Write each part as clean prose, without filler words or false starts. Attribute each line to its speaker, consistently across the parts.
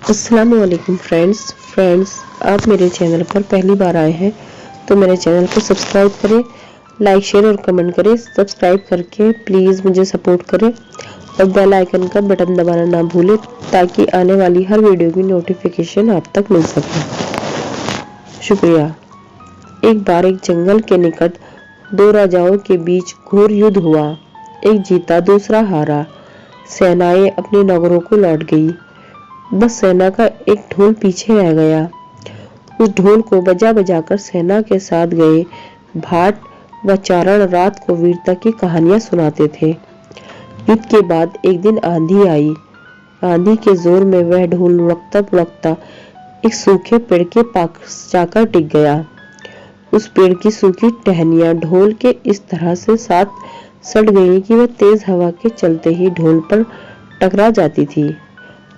Speaker 1: अस्सलामुअलैकुम फ्रेंड्स, आप मेरे चैनल पर पहली बार आए हैं तो मेरे चैनल को सब्सक्राइब करें, लाइक शेयर और कमेंट करें। सब्सक्राइब करके प्लीज़ मुझे सपोर्ट करें और बेल आइकन का बटन दबाना ना भूलें ताकि आने वाली हर वीडियो की नोटिफिकेशन आप तक मिल सके। शुक्रिया। एक बार एक जंगल के निकट दो राजाओं के बीच घोर युद्ध हुआ। एक जीता, दूसरा हारा। सेनाएं अपने नगरों को लौट गई। बस सेना का एक ढोल पीछे रह गया। उस ढोल को बजा बजा कर सेना के साथ गए भाट व चारण रात को वीरता की कहानियां सुनाते थे। युद्ध के बाद एक दिन आंधी आई। आंधी के जोर में वह ढोल लुढ़कता लुढ़कता एक सूखे पेड़ के पास जाकर टिक गया। उस पेड़ की सूखी टहनियां ढोल के इस तरह से साथ सड़ गई कि वह तेज हवा के चलते ही ढोल पर टकरा जाती थी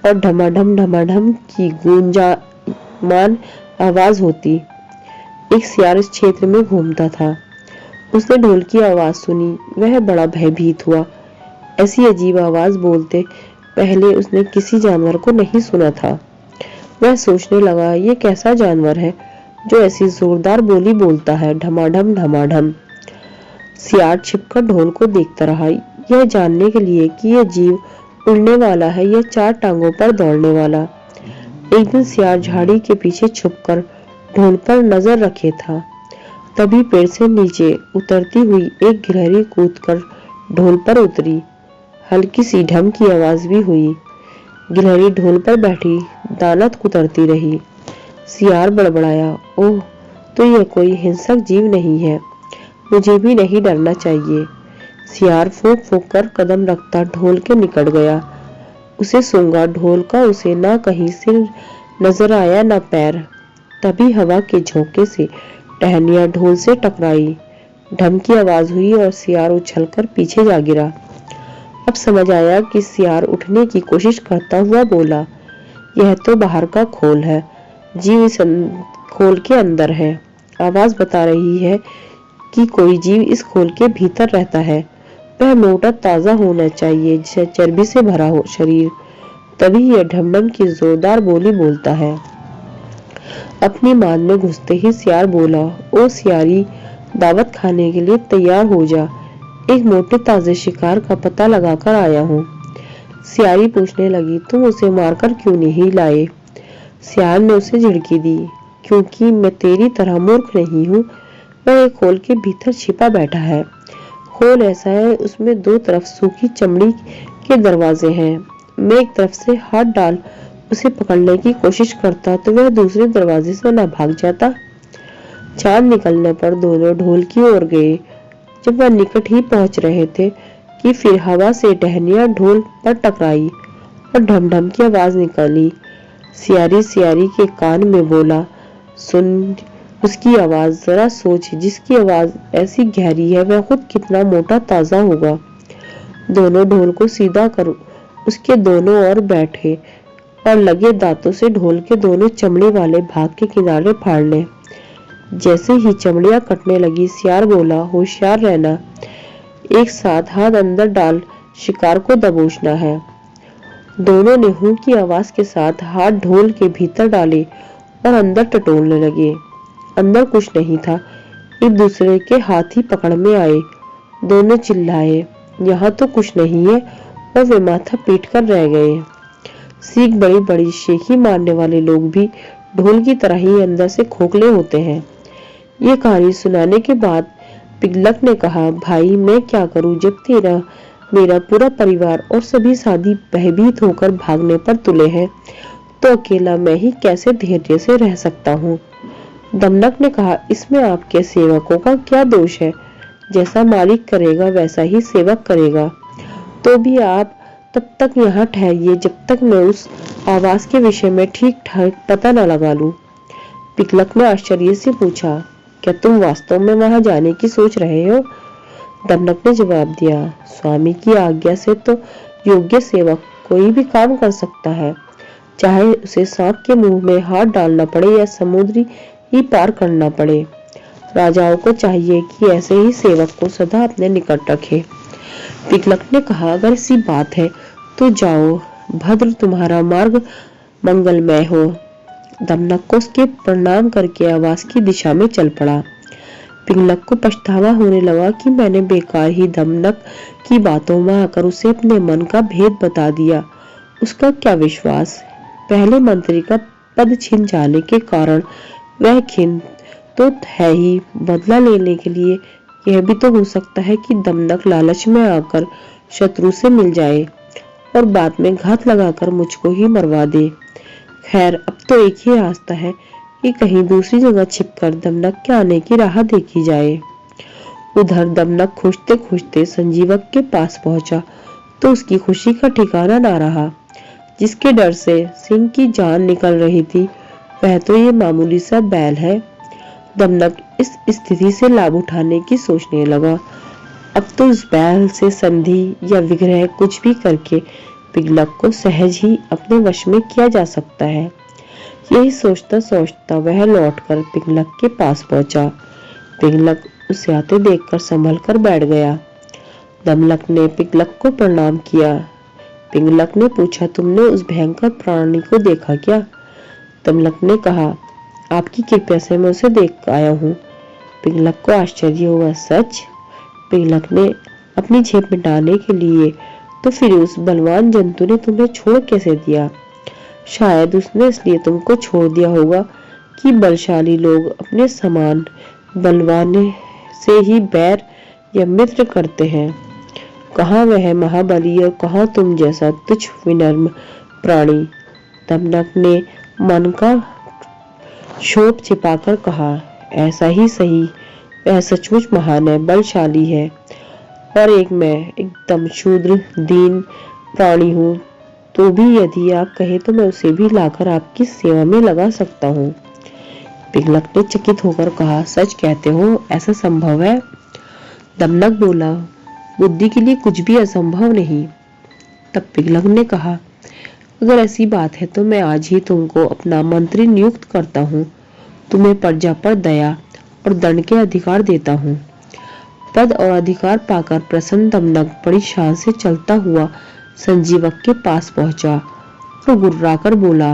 Speaker 1: और ढमाढम की गूंजामान आवाज होती। एक सियार इस क्षेत्र में घूमता था। उसने ढोल की आवाज सुनी। वह बड़ा भयभीत हुआ। ऐसी अजीब आवाज बोलते पहले उसने किसी जानवर को नहीं सुना था। वह सोचने लगा, ये कैसा जानवर है जो ऐसी जोरदार बोली बोलता है, ढमाढम ढमाढम। सियार छिपकर ढोल को देखता रहा, यह जानने के लिए कि यह जीव उड़ने वाला है या चार टांगों पर दौड़ने वाला। एक दिन सियार झाड़ी के पीछे छुपकर ढोल पर नजर रखे था। तभी पेड़ से नीचे उतरती हुई एक गिलहरी कूदकर ढोल पर उतरी। हल्की सी ढम की आवाज भी हुई। गिलहरी ढोल पर बैठी दाना कुतरती रही। सियार बड़बड़ाया, ओह, तो यह कोई हिंसक जीव नहीं है, मुझे भी नहीं डरना चाहिए। सियार फूंक फूंक कर कदम रखता ढोल के निकट गया। उसे सूंघा ढोल का, उसे ना कहीं सिर नजर आया ना पैर। तभी हवा के झोंके से टहनियां ढोल से टकराई। ढम की आवाज हुई और सियार उछलकर पीछे जा गिरा। अब समझ आया कि सियार उठने की कोशिश करता हुआ बोला, यह तो बाहर का खोल है, जीव इस खोल के अंदर है। आवाज बता रही है कि कोई जीव इस खोल के भीतर रहता है। वह मोटा ताजा होना चाहिए, जिसे चर्बी से भरा हो शरीर, तभी यह ढमढम की जोरदार बोली बोलता है। अपनी मान में घुसते ही सियार बोला, ओ सियारी, दावत खाने के लिए तैयार हो जा, एक मोटे ताजे शिकार का पता लगाकर आया हूँ। सियारी पूछने लगी, तुम उसे मारकर क्यों नहीं लाए? सियार ने उसे झिड़की दी, क्योंकि मैं तेरी तरह मूर्ख नहीं हूँ। वह एक खोल के भीतर छिपा बैठा है। खोल ऐसा है, उसमें दो तरफ सूखी चमड़ी के दरवाजे हैं। मैं एक तरफ से हाथ डाल उसे पकड़ने की कोशिश करता तो वह दूसरे दरवाजे से न भाग जाता। चांद निकलने पर दोनों ढोल की ओर गए। जब वह निकट ही पहुंच रहे थे कि फिर हवा से टहनियां ढोल पर टकराई और ढमढम की आवाज निकली। सियारी सियारी के कान में बोला, सुन उसकी आवाज, जरा सोच, जिसकी आवाज ऐसी गहरी है वह खुद कितना मोटा ताजा होगा। दोनों ढोल को सीधा कर उसके दोनों ओर बैठे और लगे दांतों से ढोल के दोनों चमड़ी वाले भाग के किनारे फाड़ने। जैसे ही चमड़ियां कटने लगी, सियार बोला, होशियार रहना, एक साथ हाथ अंदर डाल शिकार को दबोचना है। दोनों ने हूं की आवाज के साथ हाथ ढोल के भीतर डाले और अंदर टटोलने लगे। अंदर कुछ नहीं था, एक दूसरे के हाथ ही पकड़ में आए। दोनों चिल्लाए, यहाँ तो कुछ नहीं है, और वे माथा पीट कर रह गए। सीख बड़ी बड़ी शेखी मारने वाले लोग भी ढोल की तरह ही अंदर से खोखले होते हैं। ये कहानी सुनाने के बाद पिगलक ने कहा, भाई मैं क्या करूं जब तेरा मेरा पूरा परिवार और सभी साथी भयभीत होकर भागने पर तुले हैं, तो अकेला मैं ही कैसे धैर्य से रह सकता हूँ। दमनक ने कहा, इसमें आपके सेवकों का क्या दोष है? जैसा मालिक करेगा वैसा ही सेवक करेगा। तो भी आप तब तक यहाँ ठहरिए जब तक मैं उस आवाज के विषय में ठीक ठाक पता न लगा लूं। पिगलक ने आश्चर्य से पूछा, क्या तुम वास्तव में वहां जाने की सोच रहे हो? दमनक ने जवाब दिया, स्वामी की आज्ञा से तो योग्य सेवक कोई भी काम कर सकता है, चाहे उसे सांप के मुंह में हाथ डालना पड़े या समुद्री ही पार करना पड़े। राजाओं को चाहिए कि ऐसे ही सेवक को सदा अपने निकट रखे। पिगलक ने कहा, अगर ऐसी बात है तो जाओ, भद्र तुम्हारा मार्ग मंगलमय हो। दमनक को उसके प्रणाम करके आवास की दिशा में चल पड़ा। पिंगलक को पछतावा होने लगा कि मैंने बेकार ही दमनक की बातों में आकर उसे अपने मन का भेद बता दिया। उसका क्या विश्वास, पहले मंत्री का पद छिन जाने के कारण वह खिन्न तो है ही, बदला लेने के लिए यह भी तो हो सकता है कि दमनक लालच में आकर शत्रु से मिल जाए और बाद में घात लगाकर मुझको ही मरवा दे। खैर, अब तो एक ही रास्ता है कि कहीं दूसरी जगह छिपकर दमनक के आने की राह देखी जाए। उधर दमनक खोजते खोजते संजीवक के पास पहुंचा तो उसकी खुशी का ठिकाना ना रहा। जिसके डर से सिंह की जान निकल रही थी, वह तो ये मामूली सा बैल है। दमनक इस स्थिति से लाभ उठाने की सोचने लगा। अब तो इस बैल से संधि या विग्रह कुछ भी करके पिंगलक को सहज ही अपने वश में किया जा सकता है। यही सोचता सोचता वह लौटकर पिंगलक के पास पहुंचा। पिंगलक उसे आते देखकर संभल कर बैठ गया। दमनक ने पिंगलक को प्रणाम किया। पिंगलक ने पूछा, तुमने उस भयंकर प्राणी को देखा क्या? दमनक ने कहा, आपकी कृपा से मैं उसे देख आया हूँ। पिंगलक को आश्चर्य हुआ, सच? पिंगलक ने अपनी झेप मिटाने के लिए, तो फिर उस बलवान जंतु ने तुम्हें छोड़ कैसे दिया? शायद उसने इसलिए तुमको छोड़ दिया होगा कि बलशाली लोग अपने समान बलवान से ही बैर या मित्र करते हैं। कहाँ वह महाबली और कहाँ तुम जैसा तुच्छ विनम्र प्राणी। दमनक ने मन का क्षोभ छिपाकर कहा, ऐसा ही सही, वह सचमुच महान है, बलशाली है, और एक मैं एकदम शूद्र दीन प्राणी हूँ। तो भी यदि आप कहे तो मैं उसे भी लाकर आपकी सेवा में लगा सकता हूँ। पिंगलक ने चकित होकर कहा, सच कहते हो, ऐसा संभव है? दमनक बोला, बुद्धि के लिए कुछ भी असंभव नहीं। तब पिंगलक ने कहा, अगर ऐसी बात है तो मैं आज ही तुमको अपना मंत्री नियुक्त करता हूँ। तुम्हें प्रजा पर दया और दंड के अधिकार देता हूँ। पद और अधिकार पाकर प्रसन्न दमनक बड़ी शान से चलता हुआ संजीवक के पास पहुंचा और गुर्राकर बोला,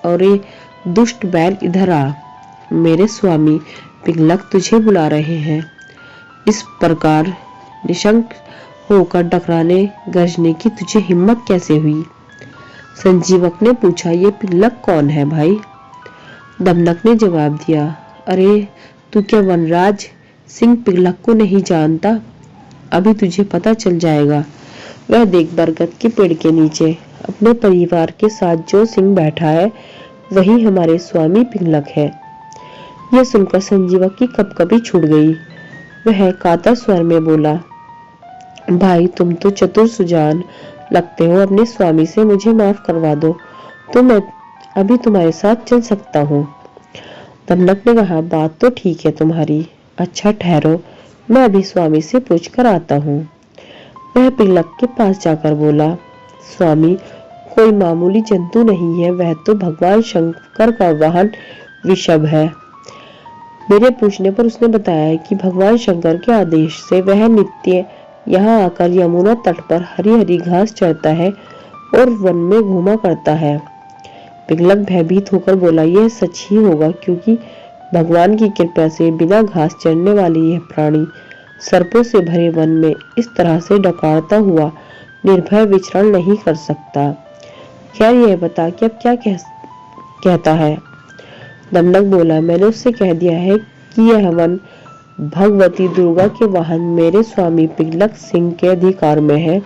Speaker 1: अरे दुष्ट बैल, इधर आ, मेरे स्वामी पिंगलक तुझे बुला रहे हैं। इस प्रकार निशंक होकर डकराने गरजने की तुझे हिम्मत कैसे हुई? संजीवक ने पूछा, ये पिंगलक कौन है भाई? दमनक ने जवाब दिया, अरे तू क्या वनराज सिंह पिंगलक को नहीं जानता? अभी तुझे पता चल जाएगा। वह देख, बरगद के पेड़ के नीचे अपने परिवार के साथ जो सिंह बैठा है, वही हमारे स्वामी पिंगलक है। यह सुनकर संजीवक की कपकपी छूट गई। वह कातर स्वर में बोला, भाई तुम तो चतुर सुजान लगते हो, अपने स्वामी से मुझे माफ करवा दो तो मैं अभी तुम्हारे साथ चल सकता हूँ। दमनक ने कहा, बात तो ठीक है तुम्हारी, अच्छा ठहरो, मैं अभी स्वामी से पूछ कर आता हूँ। वह पिंगलक के पास जाकर बोला, स्वामी कोई मामूली जंतु नहीं है, वह तो भगवान शंकर का वाहन वृषभ है। मेरे पूछने पर उसने बताया है कि भगवान शंकर के आदेश से वह नित्य यहाँ आकर यमुना तट पर हरी हरी घास चरता है और वन में घूमा करता है। पिंगलक भयभीत होकर बोला, यह सच ही होगा, क्योंकि भगवान की कृपा से बिना घास चरने वाली यह प्राणी सर्पों से भरे वन में इस तरह से डकारता हुआ निर्भय विचरण नहीं कर सकता। खैर यह बता कि अब क्या कहता है? दमनक बोला, मैंने उससे कह दिया है कि यह वन भगवती दुर्गा के वाहन मेरे स्वामी पिंगलक सिंह के अधिकार में है,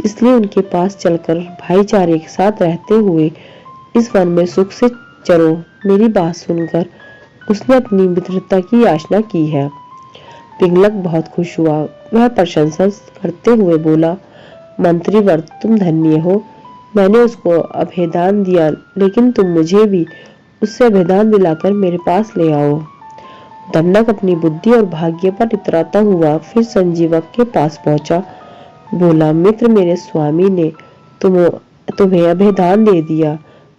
Speaker 1: इसलिए उनके पास चलकर भाईचारे के साथ रहते हुए इस वन में सुख से चरो। मेरी बात सुनकर उसने अपनी मित्रता की याचना की है। पिंगलक बहुत खुश हुआ। वह प्रशंसा करते हुए बोला, मंत्रीवर तुम धन्य हो, मैंने उसको अभेदान दिया, लेकिन तुम मुझे भी उससे अभेदान दिलाकर मेरे पास ले आओ। दमनक अपनी बुद्धि और भाग्य पर इतराता हुआ फिर संजीवक के पास पहुंचा। बोला, मित्र, मेरे स्वामी ने तुम्हें अभेदान दे दिया,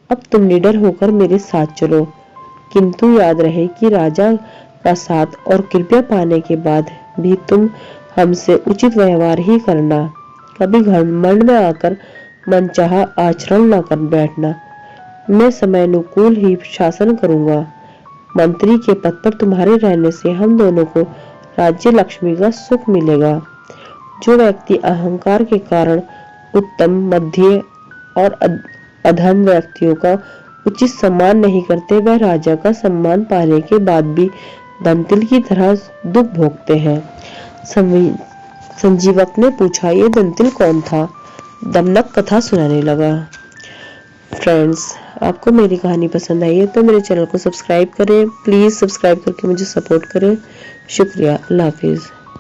Speaker 1: अब तुम निडर होकर मेरे साथ चलो, किंतु याद रहे कि राजा का साथ और कृपया पाने के बाद भी तुम हमसे उचित व्यवहार ही करना, कभी घमंड में आकर मनचाहा आचरण न कर बैठना। मैं समयानुकूल ही शासन करूंगा। मंत्री के पद पर तुम्हारे रहने से हम दोनों को राज्य लक्ष्मी का सुख मिलेगा। जो व्यक्ति अहंकार के कारण उत्तम, मध्य और अधम व्यक्तियों का उचित सम्मान नहीं करते, वह राजा का सम्मान पाने के बाद भी दंतिल की तरह दुख भोगते हैं। संजीवक ने पूछा, ये दंतिल कौन था? दमनक कथा सुनाने लगा। फ्रेंड्स, आपको मेरी कहानी पसंद आई है तो मेरे चैनल को सब्सक्राइब करें। प्लीज सब्सक्राइब करके मुझे सपोर्ट करें। शुक्रिया। अल्लाह हाफिज।